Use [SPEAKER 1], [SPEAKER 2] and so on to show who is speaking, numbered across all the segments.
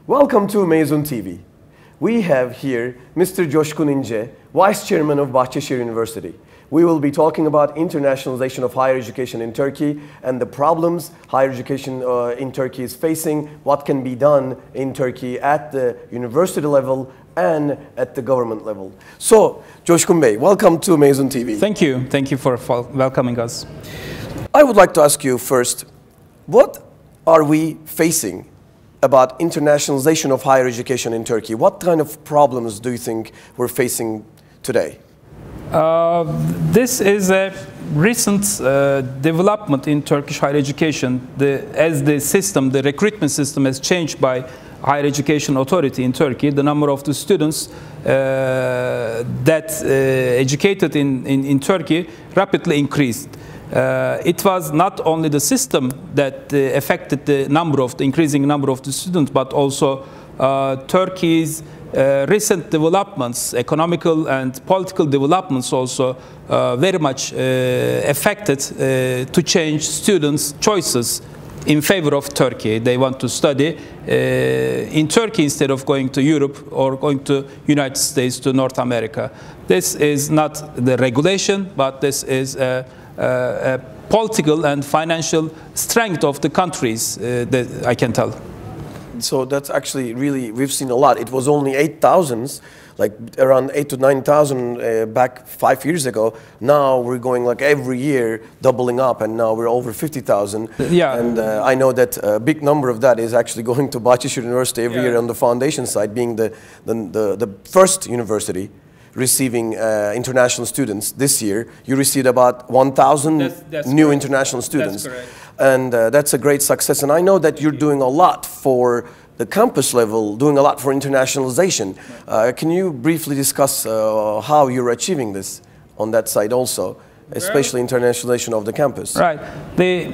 [SPEAKER 1] Welcome to Mezun TV. We have here Mr. Coşkun İnce, Vice Chairman of Bahçeşehir University. We will be talking about internationalization of higher education in Turkey and the problems higher education in Turkey is facing, what can be done in Turkey at the university level and at the government level. So, Coşkun Bey, welcome to Mezun TV.
[SPEAKER 2] Thank you. Thank you for welcoming us.
[SPEAKER 1] I would like to ask you first, what are we facing about internationalization of higher education in Turkey? What kind of problems do you think we're facing today?
[SPEAKER 2] This is a recent development in Turkish higher education. As the recruitment system has changed by higher education authority in Turkey, the number of the students that educated in Turkey rapidly increased. It was not only the system that affected the increasing number of the students, but also Turkey's recent developments, economical and political developments also very much affected to change students' choices in favor of Turkey. They want to study in Turkey instead of going to Europe or going to United States, to North America. This is not the regulation, but this is a political and financial strength of the countries that I can tell.
[SPEAKER 1] So that's actually really, we've seen a lot. It was only 8,000, like around 8,000 to 9,000 back 5 years ago. Now we're going like every year doubling up, and now we're over 50,000.
[SPEAKER 2] Yeah.
[SPEAKER 1] And I know that a big number of that is actually going to Bahçeşehir University every year on the foundation side, being the first university receiving international students. This year you received about 1,000 new international students.
[SPEAKER 2] That's correct.
[SPEAKER 1] And that's a great success. And I know that you're doing a lot for the campus level, doing a lot for internationalization. Can you briefly discuss how you're achieving this on that side also, especially internationalization of the campus?
[SPEAKER 2] Right. The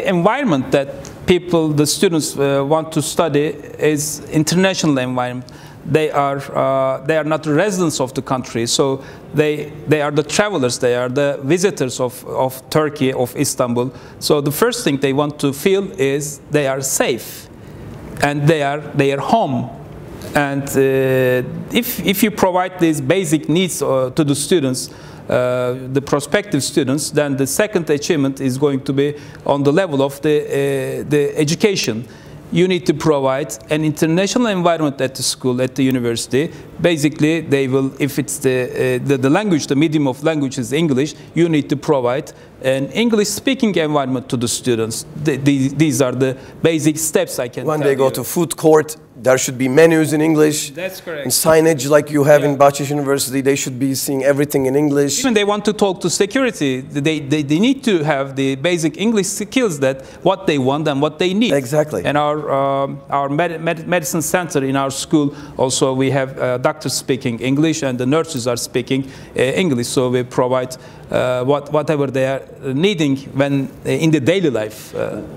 [SPEAKER 2] environment that the students want to study is international environment. They are not residents of the country, so they are the travelers, they are the visitors of Turkey, of Istanbul. So the first thing they want to feel is they are safe and they are home. And if you provide these basic needs to the students, the prospective students, then the second achievement is going to be on the level of the education. You need to provide an international environment at the school, at the university. Basically, they will, if it's the language, the medium of language is English, you need to provide an English-speaking environment to the students. These are the basic steps I can tell you.
[SPEAKER 1] When they go to food court, there should be menus in English.
[SPEAKER 2] That's correct.
[SPEAKER 1] And signage like you have in Bahçeşehir University, they should be seeing everything in English.
[SPEAKER 2] Even they want to talk to security, they need to have the basic English skills, that what they want and what they need.
[SPEAKER 1] Exactly.
[SPEAKER 2] And our medicine center in our school, also we have doctors speaking English and the nurses are speaking English, so we provide whatever they are needing when in the daily life.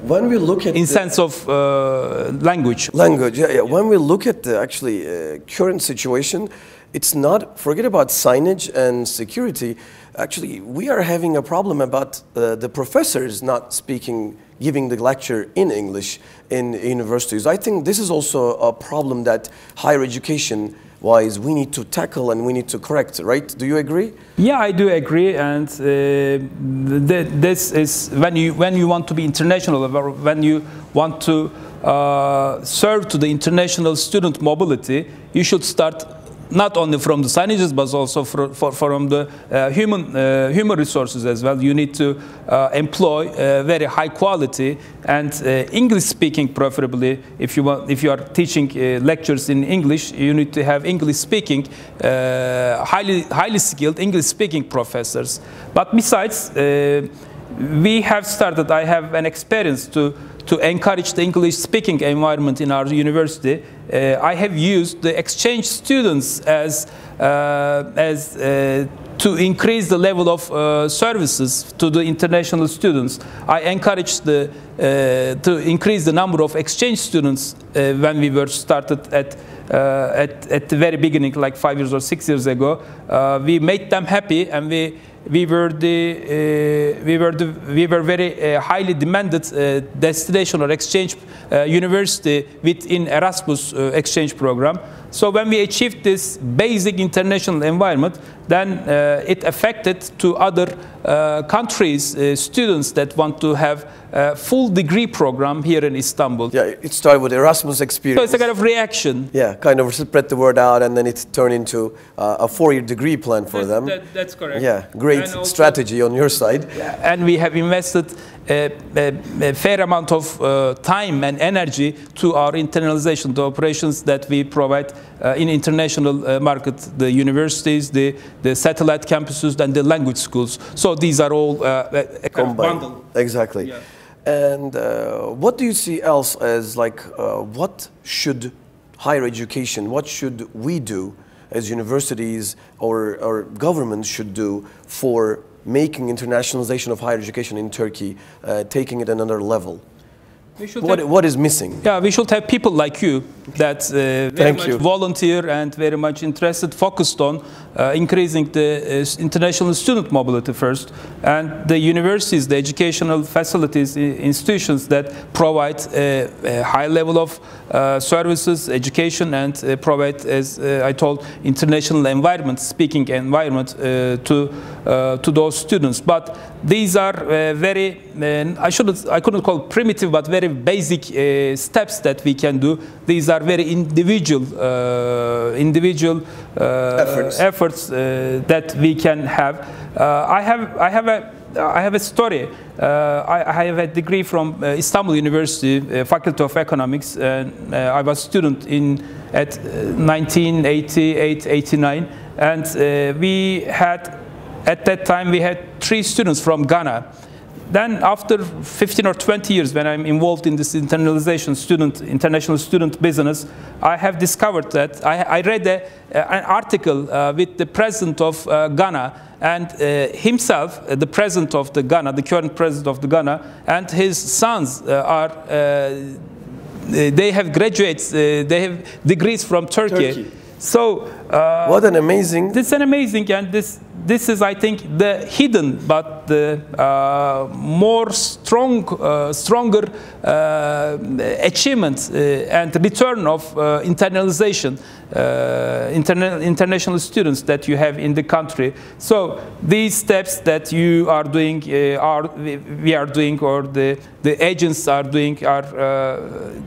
[SPEAKER 1] When we look at
[SPEAKER 2] in sense of language.
[SPEAKER 1] Language, yeah. When we look at the current situation, it's not, forget about signage and security. Actually, we are having a problem about the professors not speaking, giving the lecture in English in universities. I think this is also a problem that higher education wise we need to tackle and we need to correct, right? Do you agree?
[SPEAKER 2] Yeah, I do agree, and this is when you want to be international, when you want to serve to the international student mobility, you should start not only from the signages, but also from the human resources as well. You need to employ very high quality and English speaking, preferably. If you are teaching lectures in English, you need to have English speaking, highly skilled English speaking professors. But besides, we have started. I have an experience to encourage the English-speaking environment in our university. I have used the exchange students as to increase the level of services to the international students. I encouraged to increase the number of exchange students when we were started at the very beginning, like 5 years or 6 years ago. We made them happy, and we we were very highly demanded destination or exchange university within Erasmus exchange program. So when we achieved this basic international environment, then it affected to other countries, students that want to have a full degree program here in Istanbul.
[SPEAKER 1] Yeah, it started with Erasmus experience.
[SPEAKER 2] So it's a kind of reaction.
[SPEAKER 1] Yeah, kind of spread the word out, and then it turned into a 4-year degree plan for them.
[SPEAKER 2] That's correct.
[SPEAKER 1] Yeah, great strategy on your side.
[SPEAKER 2] And we have invested a fair amount of time and energy to our internalization, the operations that we provide in international market, the universities, the satellite campuses, and the language schools. So these are all
[SPEAKER 1] combined. Exactly.
[SPEAKER 2] Yeah.
[SPEAKER 1] And what do you see else as like, what should higher education, what should we do as universities or governments should do for making internationalization of higher education in Turkey, taking it another level? What is missing?
[SPEAKER 2] Yeah, we should have people like you that very much volunteer and very much interested, focused on increasing the international student mobility first, and the universities, the educational facilities, institutions that provide a high level of services, education, and provide, as I told, international environment, speaking environment to those students. But these are very, I couldn't call it primitive, but very basic steps that we can do. These are very individual efforts that we can have. I have a story. I have a degree from Istanbul University, Faculty of Economics, and I was a student at 1988-89, and we had, at that time, we had 3 students from Ghana. Then after 15 or 20 years, when I'm involved in this international student business, I have discovered that I read an article with the president of Ghana, and himself, the president of the Ghana, the current president of the Ghana, and his sons they have graduates, they have degrees from Turkey. So
[SPEAKER 1] what an amazing!
[SPEAKER 2] This is an amazing, and this is, I think, the hidden but the stronger achievement and return of internationalization, international students that you have in the country. So these steps that you are doing, we are doing, or the agents are doing, are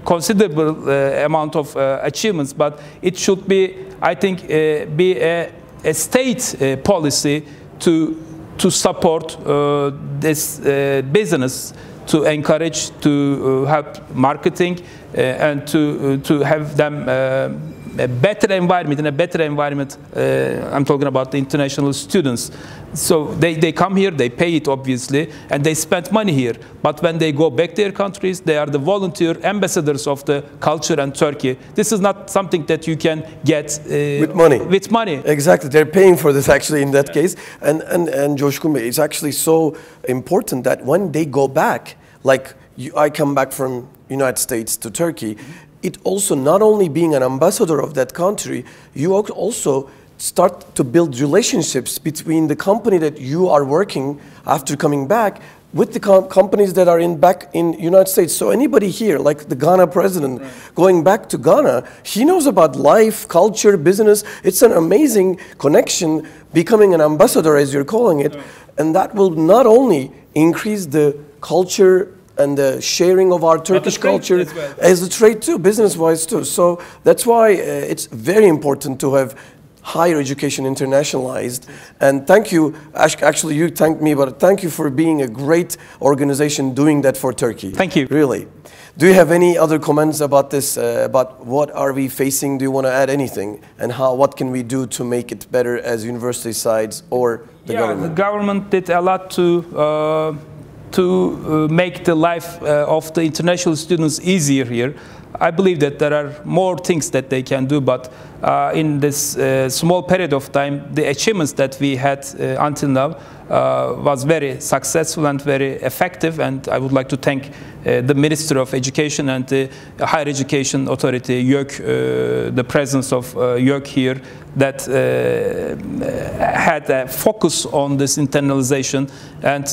[SPEAKER 2] considerable amount of achievements. But it should be, I think, be a state policy to support this business, to encourage, to help marketing, and to have them a better environment. In a better environment, I'm talking about the international students. So they come here, they pay it obviously, and they spend money here. But when they go back to their countries, they are the volunteer ambassadors of the culture and Turkey. This is not something that you can get
[SPEAKER 1] with money.
[SPEAKER 2] With money.
[SPEAKER 1] Exactly, they're paying for this actually in that case. And Coşkun Bey, it's actually so important that when they go back, like I come back from United States to Turkey, it also not only being an ambassador of that country, you also start to build relationships between the company that you are working after coming back with the companies that are back in United States. So anybody here, like the Ghana president, going back to Ghana, he knows about life, culture, business. It's an amazing connection, becoming an ambassador, as you're calling it. And that will not only increase the culture and the sharing of our Turkish culture as a trade too, business-wise too. So that's why it's very important to have higher education internationalized. And thank you, actually you thanked me, but thank you for being a great organization doing that for Turkey.
[SPEAKER 2] Thank you.
[SPEAKER 1] Really. Do you have any other comments about this, about what are we facing? Do you want to add anything? And what can we do to make it better as university sides or the government?
[SPEAKER 2] The government did a lot to make the life of the international students easier here. I believe that there are more things that they can do, but in this small period of time, the achievements that we had until now was very successful and very effective, and I would like to thank the Minister of Education and the Higher Education Authority, YÖK, the presence of YÖK here, that had a focus on this internalization, and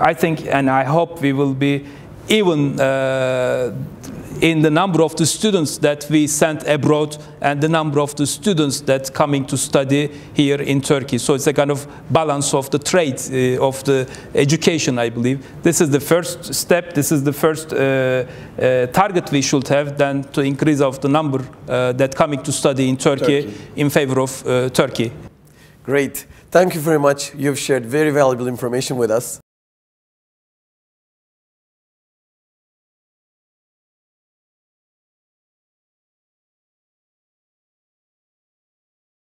[SPEAKER 2] I think and I hope we will be even in the number of the students that we sent abroad and the number of the students that coming to study here in Turkey. So it's a kind of balance of the trade of the education, I believe. This is the first step. This is the first target we should have, then to increase of the number that coming to study in Turkey in favor of Turkey.
[SPEAKER 1] Great. Thank you very much. You've shared very valuable information with us.